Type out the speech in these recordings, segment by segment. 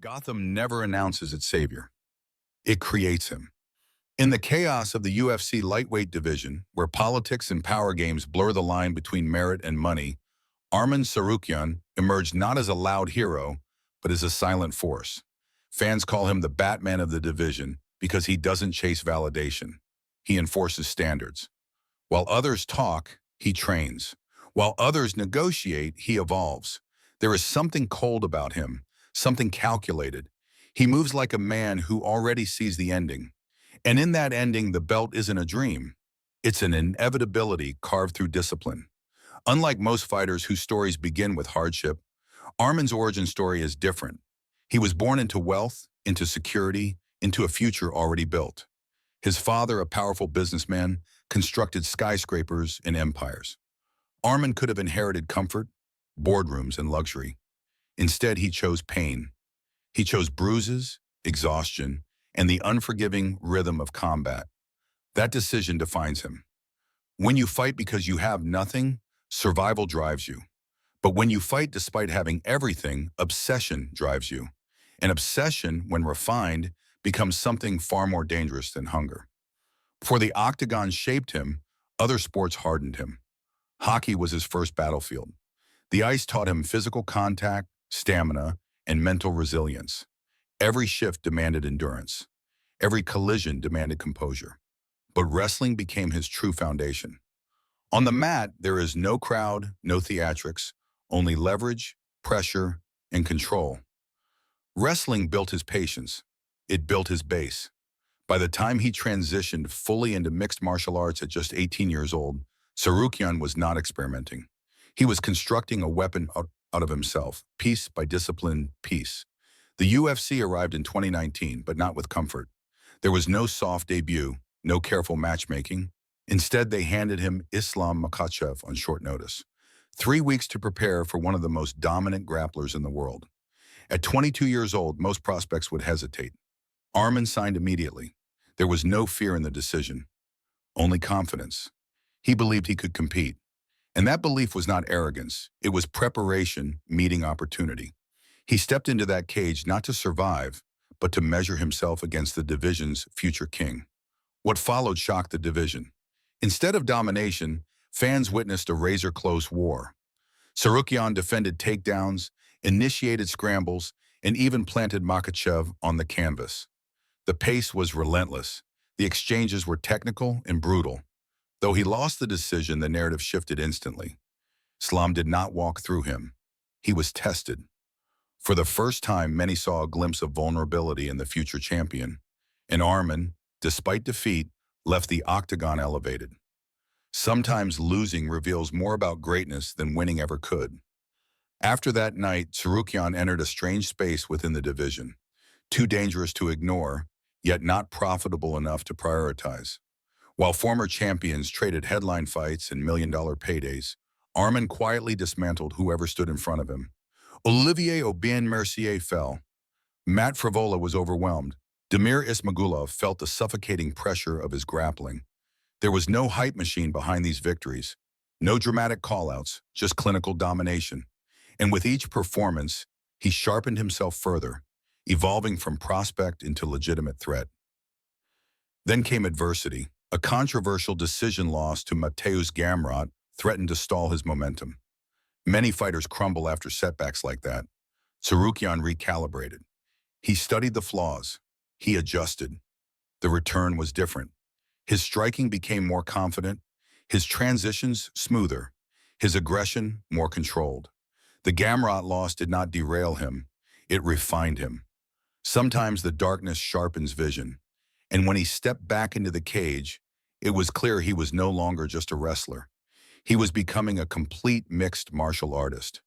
Gotham never announces its savior. It creates him. In the chaos of the UFC lightweight division, where politics and power games blur the line between merit and money, Arman Tsarukyan emerged not as a loud hero, but as a silent force. Fans call him the Batman of the division because he doesn't chase validation. He enforces standards. While others talk, he trains. While others negotiate, he evolves. There is something cold about him, something calculated. He moves like a man who already sees the ending. And in that ending, the belt isn't a dream. It's an inevitability carved through discipline. Unlike most fighters whose stories begin with hardship, Arman's origin story is different. He was born into wealth, into security, into a future already built. His father, a powerful businessman, constructed skyscrapers and empires. Arman could have inherited comfort, boardrooms, and luxury. Instead, he chose pain. He chose bruises, exhaustion, and the unforgiving rhythm of combat. That decision defines him. When you fight because you have nothing, survival drives you. But when you fight despite having everything, obsession drives you. And obsession, when refined, becomes something far more dangerous than hunger. Before the octagon shaped him, other sports hardened him. Hockey was his first battlefield. The ice taught him physical contact, stamina, and mental resilience. Every shift demanded endurance. Every collision demanded composure. But wrestling became his true foundation. On the mat, there is no crowd, no theatrics, only leverage, pressure, and control. Wrestling built his patience. It built his base. By the time he transitioned fully into mixed martial arts at just 18 years old, Tsarukyan was not experimenting. He was constructing a weapon out of himself, piece by discipline, piece. The UFC arrived in 2019, but not with comfort. There was no soft debut, no careful matchmaking. Instead, they handed him Islam Makhachev on short notice. 3 weeks to prepare for one of the most dominant grapplers in the world. At 22 years old, most prospects would hesitate. Arman signed immediately. There was no fear in the decision, only confidence. He believed he could compete. And that belief was not arrogance. It was preparation meeting opportunity. He stepped into that cage not to survive, but to measure himself against the division's future king. What followed shocked the division. Instead of domination, fans witnessed a razor-close war. Tsarukyan defended takedowns, initiated scrambles, and even planted Makhachev on the canvas. The pace was relentless. The exchanges were technical and brutal. Though he lost the decision, the narrative shifted instantly. Islam did not walk through him. He was tested. For the first time, many saw a glimpse of vulnerability in the future champion. And Arman, despite defeat, left the octagon elevated. Sometimes losing reveals more about greatness than winning ever could. After that night, Tsarukyan entered a strange space within the division, too dangerous to ignore, yet not profitable enough to prioritize. While former champions traded headline fights and million-dollar paydays, Arman quietly dismantled whoever stood in front of him. Olivier Aubin-Mercier fell. Matt Frivola was overwhelmed. Damir Ismagulov felt the suffocating pressure of his grappling. There was no hype machine behind these victories, no dramatic callouts, just clinical domination. And with each performance, he sharpened himself further, evolving from prospect into legitimate threat. Then came adversity. A controversial decision loss to Mateusz Gamrot threatened to stall his momentum. Many fighters crumble after setbacks like that. Tsarukyan recalibrated. He studied the flaws. He adjusted. The return was different. His striking became more confident, his transitions smoother, his aggression more controlled. The Gamrot loss did not derail him. It refined him. Sometimes the darkness sharpens vision. And when he stepped back into the cage, it was clear he was no longer just a wrestler. He was becoming a complete mixed martial artist.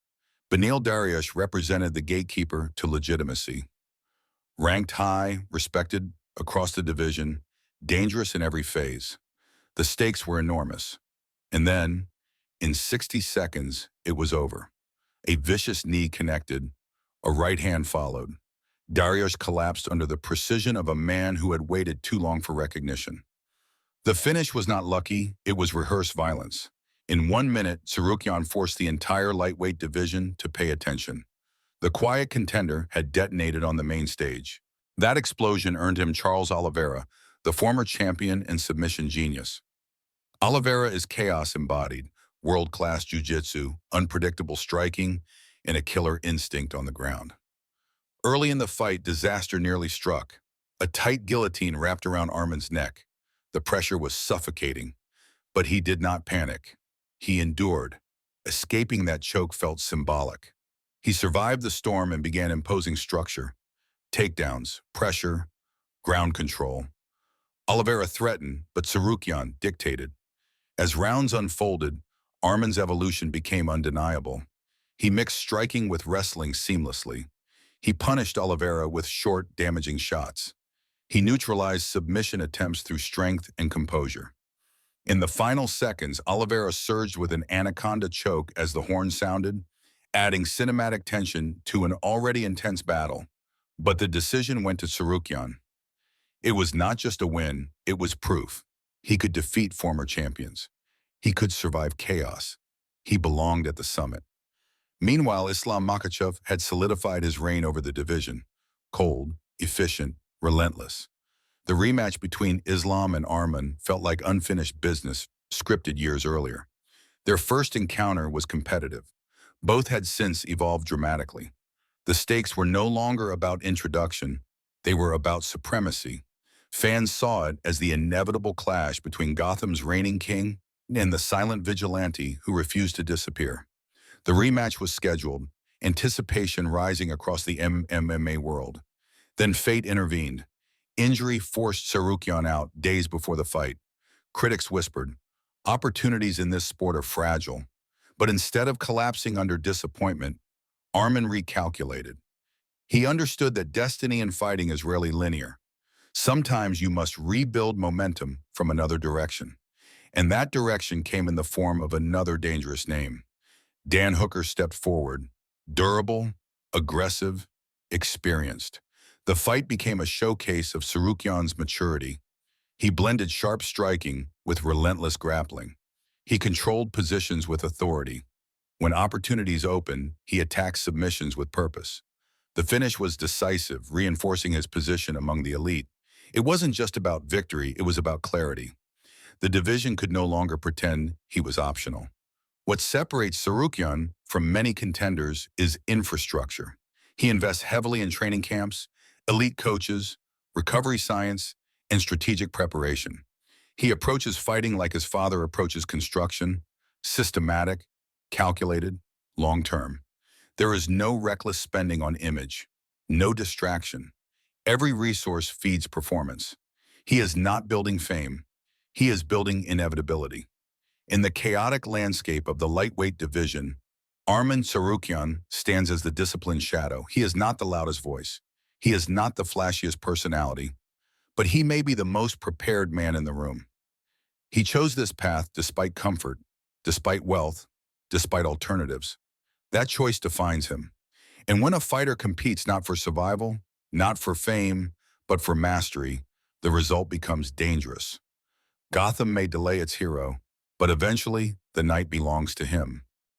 Beneil Dariush represented the gatekeeper to legitimacy. Ranked high, respected across the division, dangerous in every phase. The stakes were enormous. And then, in 60 seconds, it was over. A vicious knee connected, a right hand followed. Dariush collapsed under the precision of a man who had waited too long for recognition. The finish was not lucky, it was rehearsed violence. In 1 minute, Tsarukyan forced the entire lightweight division to pay attention. The quiet contender had detonated on the main stage. That explosion earned him Charles Oliveira, the former champion and submission genius. Oliveira is chaos embodied, world-class jiu-jitsu, unpredictable striking, and a killer instinct on the ground. Early in the fight, disaster nearly struck. A tight guillotine wrapped around Arman's neck. The pressure was suffocating, but he did not panic. He endured. Escaping that choke felt symbolic. He survived the storm and began imposing structure. Takedowns, pressure, ground control. Oliveira threatened, but Tsarukyan dictated. As rounds unfolded, Arman's evolution became undeniable. He mixed striking with wrestling seamlessly. He punished Oliveira with short, damaging shots. He neutralized submission attempts through strength and composure. In the final seconds, Oliveira surged with an anaconda choke as the horn sounded, adding cinematic tension to an already intense battle. But the decision went to Tsarukyan. It was not just a win, it was proof. He could defeat former champions. He could survive chaos. He belonged at the summit. Meanwhile, Islam Makhachev had solidified his reign over the division. Cold, efficient, relentless. The rematch between Islam and Arman felt like unfinished business scripted years earlier. Their first encounter was competitive. Both had since evolved dramatically. The stakes were no longer about introduction. They were about supremacy. Fans saw it as the inevitable clash between Gotham's reigning king and the silent vigilante who refused to disappear. The rematch was scheduled, anticipation rising across the MMA world. Then fate intervened. Injury forced Tsarukyan out days before the fight. Critics whispered, "Opportunities in this sport are fragile." But instead of collapsing under disappointment, Arman recalculated. He understood that destiny in fighting is rarely linear. Sometimes you must rebuild momentum from another direction. And that direction came in the form of another dangerous name. Dan Hooker stepped forward, durable, aggressive, experienced. The fight became a showcase of Tsarukyan's maturity. He blended sharp striking with relentless grappling. He controlled positions with authority. When opportunities opened, he attacked submissions with purpose. The finish was decisive, reinforcing his position among the elite. It wasn't just about victory, it was about clarity. The division could no longer pretend he was optional. What separates Tsarukyan from many contenders is infrastructure. He invests heavily in training camps, elite coaches, recovery science, and strategic preparation. He approaches fighting like his father approaches construction, systematic, calculated, long-term. There is no reckless spending on image, no distraction. Every resource feeds performance. He is not building fame. He is building inevitability. In the chaotic landscape of the lightweight division, Arman Tsarukyan stands as the disciplined shadow. He is not the loudest voice. He is not the flashiest personality, but he may be the most prepared man in the room. He chose this path despite comfort, despite wealth, despite alternatives. That choice defines him. And when a fighter competes not for survival, not for fame, but for mastery, the result becomes dangerous. Gotham may delay its hero, but eventually the night belongs to him.